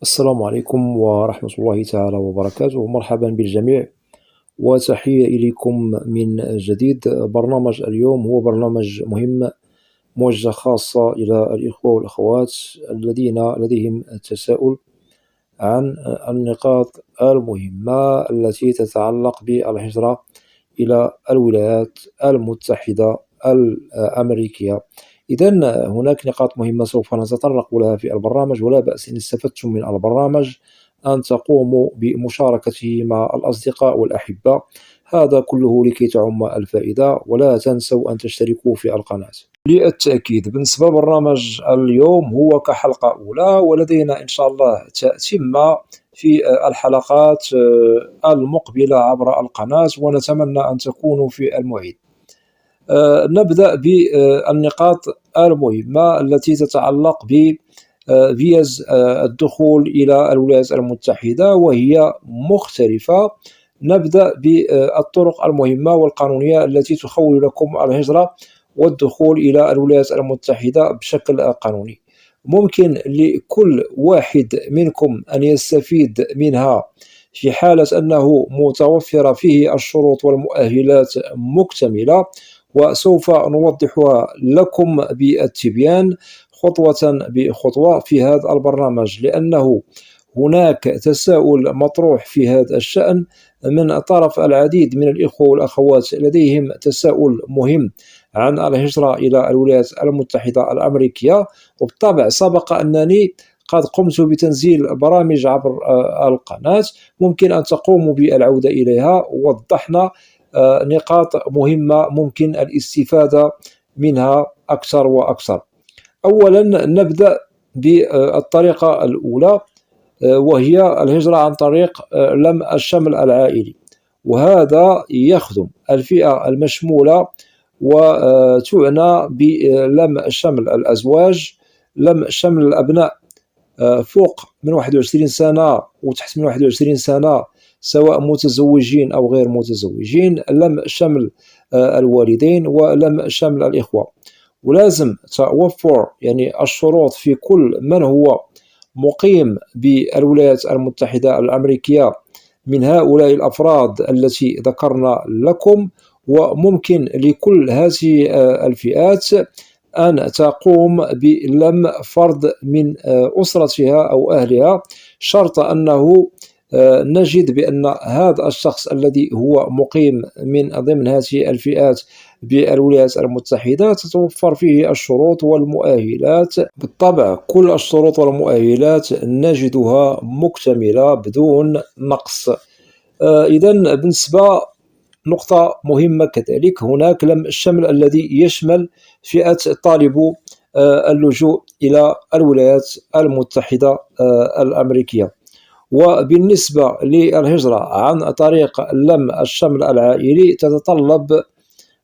السلام عليكم ورحمة الله تعالى وبركاته. مرحبا بالجميع وتحية إليكم من جديد. برنامج اليوم هو برنامج مهم موجه خاصة إلى الإخوة والأخوات الذين لديهم تساؤل عن النقاط المهمة التي تتعلق بالهجرة إلى الولايات المتحدة الأمريكية. إذن هناك نقاط مهمة سوف نتطرق لها في البرنامج، ولا بأس إن استفدتم من البرنامج أن تقوموا بمشاركته مع الأصدقاء والأحبة، هذا كله لكي تعم الفائدة. ولا تنسوا أن تشتركوا في القناة. للتأكيد بالنسبة لبرنامج اليوم هو كحلقة أولى، ولدينا إن شاء الله تتمة في الحلقات المقبلة عبر القناة، ونتمنى أن تكونوا في الموعد. نبدأ بالنقاط المهمة التي تتعلق بفيز الدخول إلى الولايات المتحدة، وهي مختلفة. نبدأ بالطرق المهمة والقانونية التي تخول لكم الهجرة والدخول إلى الولايات المتحدة بشكل قانوني. ممكن لكل واحد منكم أن يستفيد منها في حالة أنه متوفر فيه الشروط والمؤهلات مكتملة، وسوف نوضحها لكم بالتبيان خطوة بخطوة في هذا البرنامج، لأنه هناك تساؤل مطروح في هذا الشأن من طرف العديد من الإخوة والأخوات، لديهم تساؤل مهم عن الهجرة إلى الولايات المتحدة الأمريكية. وبالطبع سبق أنني قد قمت بتنزيل برامج عبر القناة، ممكن أن تقوموا بالعودة إليها، ووضحنا نقاط مهمة ممكن الاستفادة منها أكثر وأكثر. أولا نبدأ بالطريقة الأولى، وهي الهجرة عن طريق لم الشمل العائلي، وهذا يخدم الفئة المشمولة وتعنى بلم شمل الأزواج، لم شمل الأبناء فوق من 21 سنة وتحت من 21 سنة، سواء متزوجين أو غير متزوجين، لم شمل الوالدين، ولم شمل الإخوة. ولازم توفر الشروط في كل من هو مقيم بالولايات المتحدة الأمريكية من هؤلاء الأفراد التي ذكرنا لكم. وممكن لكل هذه الفئات أن تقوم بلم فرد من أسرتها أو أهلها، شرط أنه نجد بأن هذا الشخص الذي هو مقيم من ضمن هذه الفئات بالولايات المتحدة تتوفر فيه الشروط والمؤهلات. بالطبع كل الشروط والمؤهلات نجدها مكتملة بدون نقص. إذن بالنسبة نقطة مهمة كذلك، هناك لم الشمل الذي يشمل فئة طالبو اللجوء إلى الولايات المتحدة الأمريكية. وبالنسبة للهجرة عن طريق لم الشمل العائلي تتطلب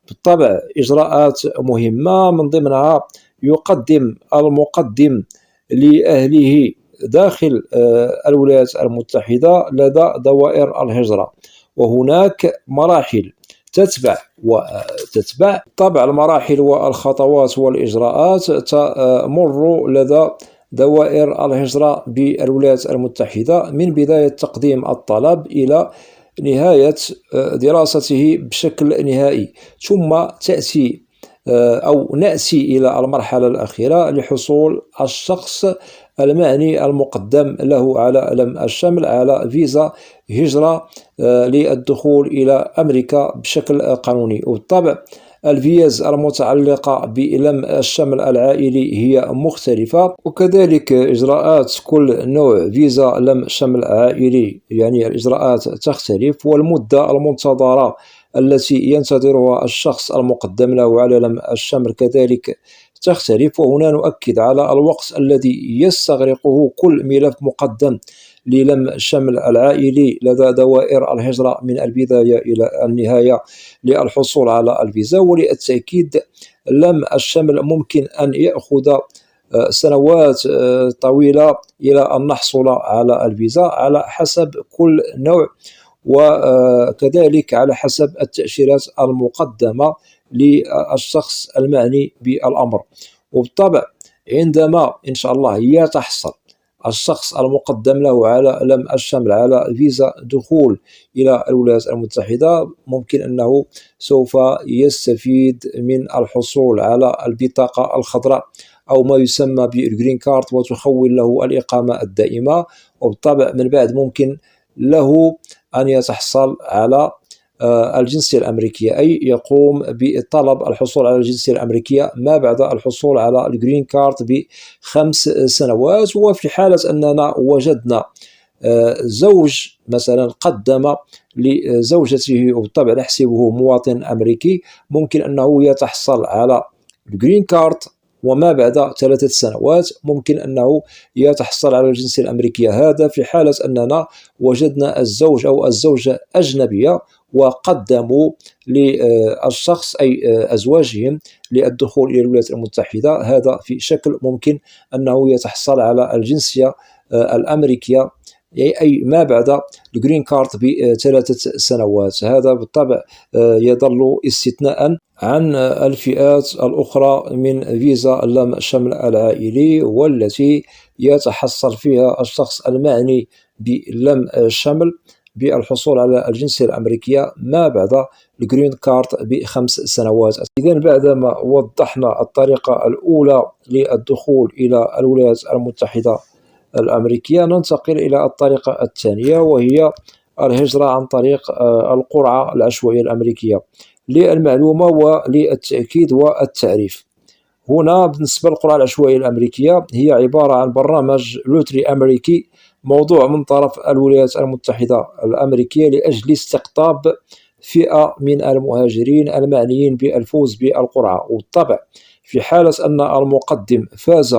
بالطبع إجراءات مهمة، من ضمنها يقدم المقدم لأهله داخل الولايات المتحدة لدى دوائر الهجرة، وهناك مراحل تتبع طبع المراحل والخطوات والإجراءات تمر لدى دوائر الهجرة بالولايات المتحدة، من بداية تقديم الطلب إلى نهاية دراسته بشكل نهائي، ثم تأتي أو نأتي إلى المرحلة الأخيرة لحصول الشخص المعني المقدم له على لم الشمل على فيزا هجرة للدخول إلى أمريكا بشكل قانوني. وبالطبع الفيز المتعلقة بلم الشمل العائلي هي مختلفة، وكذلك إجراءات كل نوع فيزا لم شمل عائلي الإجراءات تختلف، والمدة المنتظرة التي ينتظرها الشخص المقدم له على لم الشمل كذلك تختلف. وهنا نؤكد على الوقت الذي يستغرقه كل ملف مقدم للم الشمل العائلي لدى دوائر الهجرة من البداية إلى النهاية للحصول على الفيزا. وللتأكيد لم الشمل ممكن أن يأخذ سنوات طويلة إلى أن نحصل على الفيزا على حسب كل نوع، وكذلك على حسب التأشيرات المقدمة للشخص المعني بالأمر. وبالطبع عندما إن شاء الله يتحصل الشخص المقدم له على لم الشمل على فيزا دخول إلى الولايات المتحدة، ممكن أنه سوف يستفيد من الحصول على البطاقة الخضراء أو ما يسمى بالجرين كارد، وتخول له الإقامة الدائمة. وبالطبع من بعد ممكن له أن يتحصل على الجنسية الأمريكية، أي يقوم بطلب الحصول على الجنسية الأمريكية ما بعد الحصول على الجرين كارد ب5 سنوات. وفي حالة أننا وجدنا زوج مثلا قدم لزوجته، وبالطبع نحسبه مواطن أمريكي، ممكن أنه يتحصل على الجرين كارد، وما بعد 3 سنوات ممكن أنه يتحصل على الجنسية الأمريكية. هذا في حالة أننا وجدنا الزوج أو الزوجة أجنبية وقدموا للشخص أي أزواجهم للدخول إلى الولايات المتحدة، هذا في شكل ممكن أنه يتحصل على الجنسية الأمريكية أي ما بعد الجرين كارد ب3 سنوات. هذا بالطبع يظل استثناء عن الفئات الأخرى من فيزا لم شمل العائلي، والتي يتحصل فيها الشخص المعني بلم شمل بالحصول على الجنسية الأمريكية ما بعد الجرين كارد ب5 سنوات. إذا بعدما وضحنا الطريقة الأولى للدخول إلى الولايات المتحدة الأمريكية، ننتقل إلى الطريقة الثانية، وهي الهجرة عن طريق القرعة العشوائية الأمريكية. للمعلومة وللتأكيد والتعريف، هنا بالنسبة للقرعة العشوائية الأمريكية هي عبارة عن برنامج لوتري أمريكي موضوع من طرف الولايات المتحدة الأمريكية لأجل استقطاب فئة من المهاجرين المعنيين بالفوز بالقرعة. وبالطبع في حالة أن المقدم فاز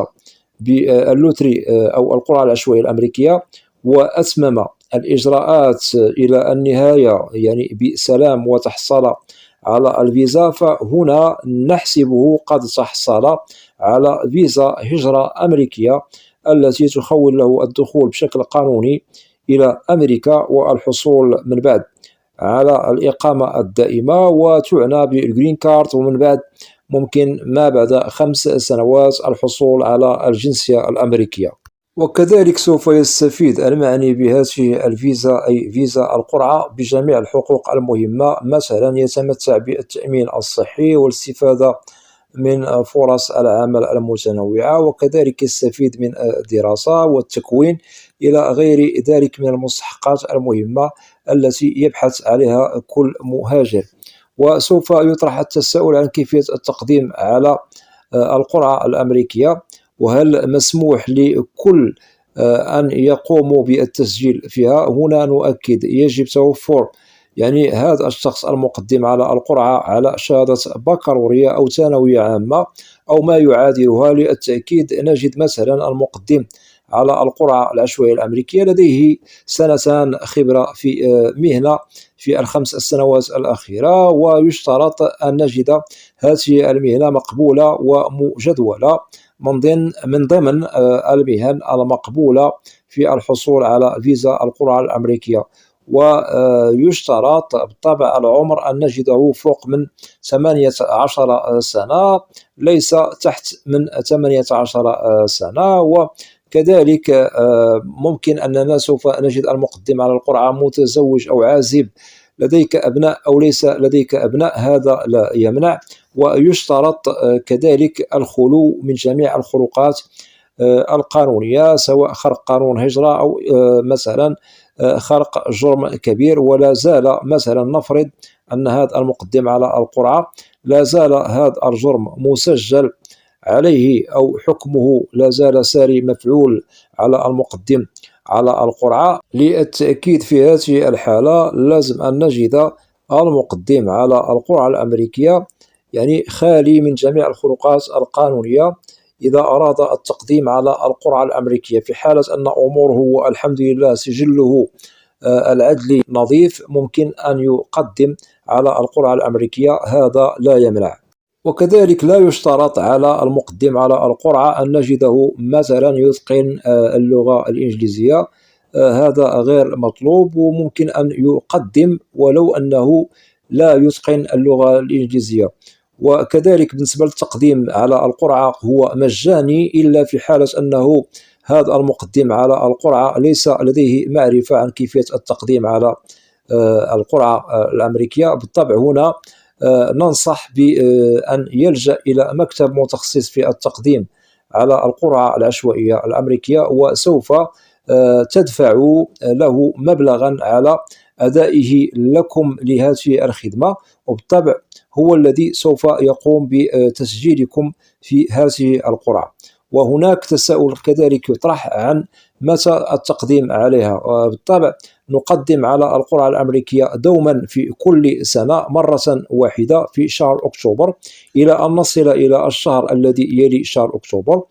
باللوتري أو القرعة العشوائية الأمريكية وأتمم الإجراءات إلى النهاية يعني بسلام وتحصل على الفيزا، فهنا نحسبه قد تحصل على فيزا هجرة أمريكية التي تخول له الدخول بشكل قانوني إلى أمريكا والحصول من بعد على الإقامة الدائمة، وتعنى بالجرين كارد، ومن بعد ممكن ما بعد 5 سنوات الحصول على الجنسية الأمريكية. وكذلك سوف يستفيد المعني بهذه الفيزا أي فيزا القرعة بجميع الحقوق المهمة، مثلا يتمتع بالتأمين الصحي والاستفادة من فرص العمل المتنوعة، وكذلك يستفيد من الدراسة والتكوين إلى غير ذلك من المستحقات المهمة التي يبحث عليها كل مهاجر. وسوف يطرح التساؤل عن كيفية التقديم على القرعة الأمريكية، وهل مسموح لكل أن يقوموا بالتسجيل فيها؟ هنا نؤكد يجب توفر يعني هذا الشخص المقدم على القرعة على شهادة بكالوريا أو ثانوية عامة أو ما يعادلها. للتأكيد نجد مثلا المقدم على القرعة العشوائية الأمريكية لديه 2 خبرة في مهنة في ال5 سنوات الأخيرة، ويشترط أن نجد هذه المهنة مقبولة ومجدولة من ضمن المهن المقبولة في الحصول على فيزا القرعة الأمريكية. ويشترط بالطبع العمر أن نجده فوق من 18 سنة، ليس تحت من 18 سنة. وكذلك ممكن أننا سوف نجد المقدم على القرعة متزوج أو عازب، لديك أبناء أو ليس لديك أبناء، هذا لا يمنع. ويشترط كذلك الخلو من جميع الخروقات القانونية، سواء خرق قانون هجرة أو مثلا خرق جرم كبير. ولا زال مثلا نفرض أن هذا المقدم على القرعة لا زال هذا الجرم مسجل عليه أو حكمه لا زال ساري مفعول على المقدم على القرعة. للتأكيد في هذه الحالة لازم أن نجد المقدم على القرعة الأمريكية يعني خالي من جميع الخروقات القانونية إذا أراد التقديم على القرعة الأمريكية. في حالة أن أموره والحمد لله سجله العدلي نظيف، ممكن أن يقدم على القرعة الأمريكية، هذا لا يمنع. وكذلك لا يشترط على المقدم على القرعة أن نجده مثلا يتقن اللغة الإنجليزية، هذا غير مطلوب، وممكن أن يقدم ولو أنه لا يتقن اللغة الإنجليزية. وكذلك بالنسبة للتقديم على القرعة هو مجاني إلا في حالة أنه هذا المقدم على القرعة ليس لديه معرفة عن كيفية التقديم على القرعة الأمريكية. بالطبع هنا ننصح بأن يلجأ إلى مكتب متخصص في التقديم على القرعة العشوائية الأمريكية، وسوف تدفع له مبلغا على أدائه لكم لهذه الخدمة، وبالطبع هو الذي سوف يقوم بتسجيلكم في هذه القرعة. وهناك تساؤل كذلك يطرح عن متى التقديم عليها. بالطبع نقدم على القرعة الأمريكية دوما في كل سنة مرة واحدة في شهر أكتوبر، إلى أن نصل إلى الشهر الذي يلي شهر أكتوبر.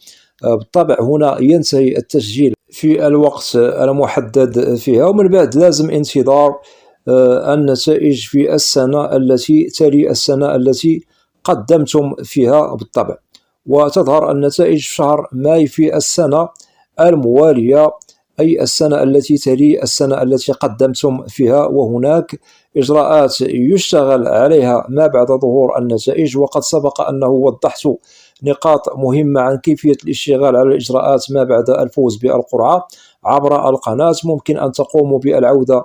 بالطبع هنا ينتهي التسجيل في الوقت المحدد فيها، ومن بعد لازم انتظار النتائج في السنة التي تلي السنة التي قدمتم فيها بالطبع، وتظهر النتائج في شهر ماي في السنة الموالية، أي السنة التي تلي السنة التي قدمتم فيها. وهناك إجراءات يشتغل عليها ما بعد ظهور النتائج، وقد سبق أنه وضحت نقاط مهمة عن كيفية الاشتغال على الإجراءات ما بعد الفوز بالقرعة عبر القناة. ممكن أن تقوموا بالعودة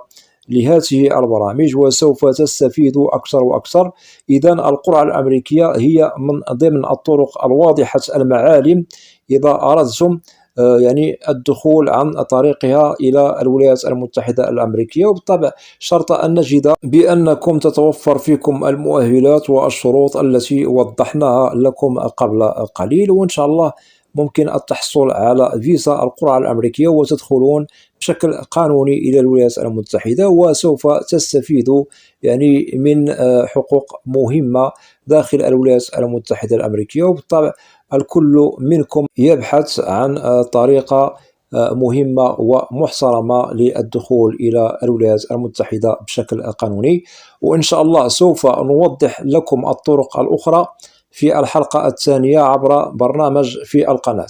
لهذه البرامج وسوف تستفيدوا أكثر وأكثر. إذن القرعة الأمريكية هي من ضمن الطرق الواضحة المعالم إذا أردتم يعني الدخول عن طريقها إلى الولايات المتحدة الأمريكية، وبالطبع شرط أن نجد بأنكم تتوفر فيكم المؤهلات والشروط التي وضحناها لكم قبل قليل. وإن شاء الله ممكن التحصل على فيزا القرعة الأمريكية وتدخلون بشكل قانوني إلى الولايات المتحدة، وسوف تستفيدوا يعني من حقوق مهمة داخل الولايات المتحدة الأمريكية. وبالطبع الكل منكم يبحث عن طريقة مهمة ومحترمة للدخول إلى الولايات المتحدة بشكل قانوني، وإن شاء الله سوف نوضح لكم الطرق الأخرى في الحلقة الثانية عبر برنامج في القناة.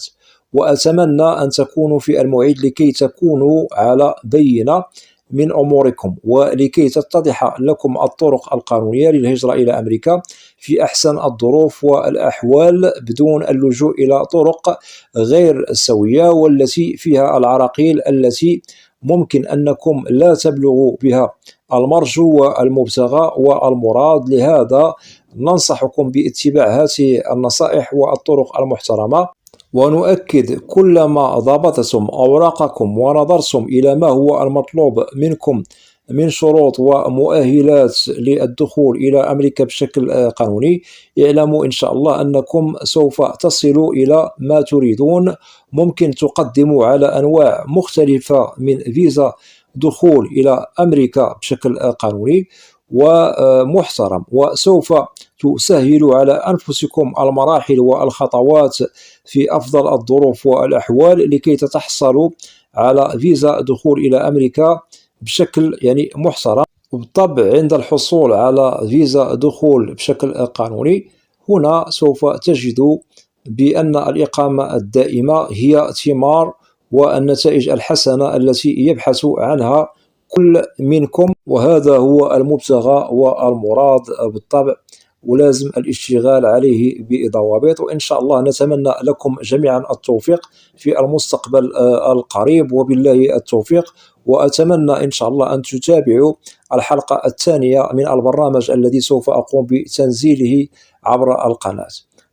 وأتمنى أن تكونوا في الموعد لكي تكونوا على بينة من أموركم، ولكي تتضح لكم الطرق القانونية للهجرة إلى أمريكا في أحسن الظروف والأحوال بدون اللجوء إلى طرق غير سوية والتي فيها العراقيل التي ممكن أنكم لا تبلغوا بها المرجو والمبتغى والمراد. لهذا ننصحكم باتباع هذه النصائح والطرق المحترمة، ونؤكد كلما ضبطتم أوراقكم ونظرتم إلى ما هو المطلوب منكم من شروط ومؤهلات للدخول إلى أمريكا بشكل قانوني، اعلموا إن شاء الله أنكم سوف تصلوا إلى ما تريدون. ممكن تقدموا على أنواع مختلفة من فيزا دخول إلى أمريكا بشكل قانوني ومحترم، وسوف تسهل على أنفسكم المراحل والخطوات في أفضل الظروف والأحوال لكي تتحصلوا على فيزا دخول إلى أمريكا بشكل يعني محترم. وبالطبع عند الحصول على فيزا دخول بشكل قانوني هنا سوف تجدوا بأن الإقامة الدائمة هي ثمار والنتائج الحسنة التي يبحث عنها كل منكم، وهذا هو المبتغى والمراد بالطبع، ولازم الاشتغال عليه بضوابط. وإن شاء الله نتمنى لكم جميعا التوفيق في المستقبل القريب، وبالله التوفيق. وأتمنى إن شاء الله أن تتابعوا الحلقة الثانية من البرنامج الذي سوف أقوم بتنزيله عبر القناة.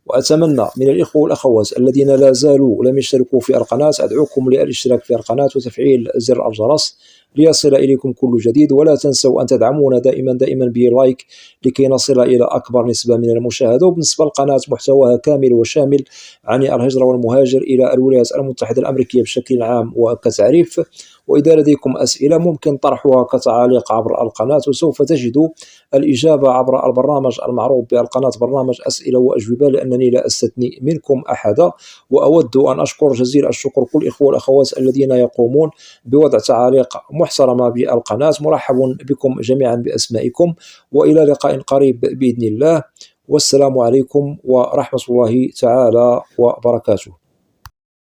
وأتمنى من الإخوة والأخوات الذين لا زالوا لم يشتركوا في القناة أدعوكم للاشتراك في القناة وتفعيل زر الجرس ليصل إليكم كل جديد. ولا تنسوا أن تدعمونا دائما بلايك لكي نصل إلى أكبر نسبة من المشاهدة. وبالنسبة للقناة محتواها كامل وشامل عن الهجرة والمهاجر إلى الولايات المتحدة الأمريكية بشكل عام وكتعريف. وإذا لديكم أسئلة ممكن طرحها كتعاليق عبر القناة، وسوف تجدوا الإجابة عبر البرنامج المعروف بالقناة برنامج أسئلة وأجوبة، لأنني لا أستثني منكم أحدا. وأود أن أشكر جزيل الشكر كل الإخوة والأخوات الذين يقومون بوضع تعاليق محترمة بالقناة. مرحب بكم جميعا بأسمائكم، وإلى لقاء قريب بإذن الله، والسلام عليكم ورحمة الله تعالى وبركاته.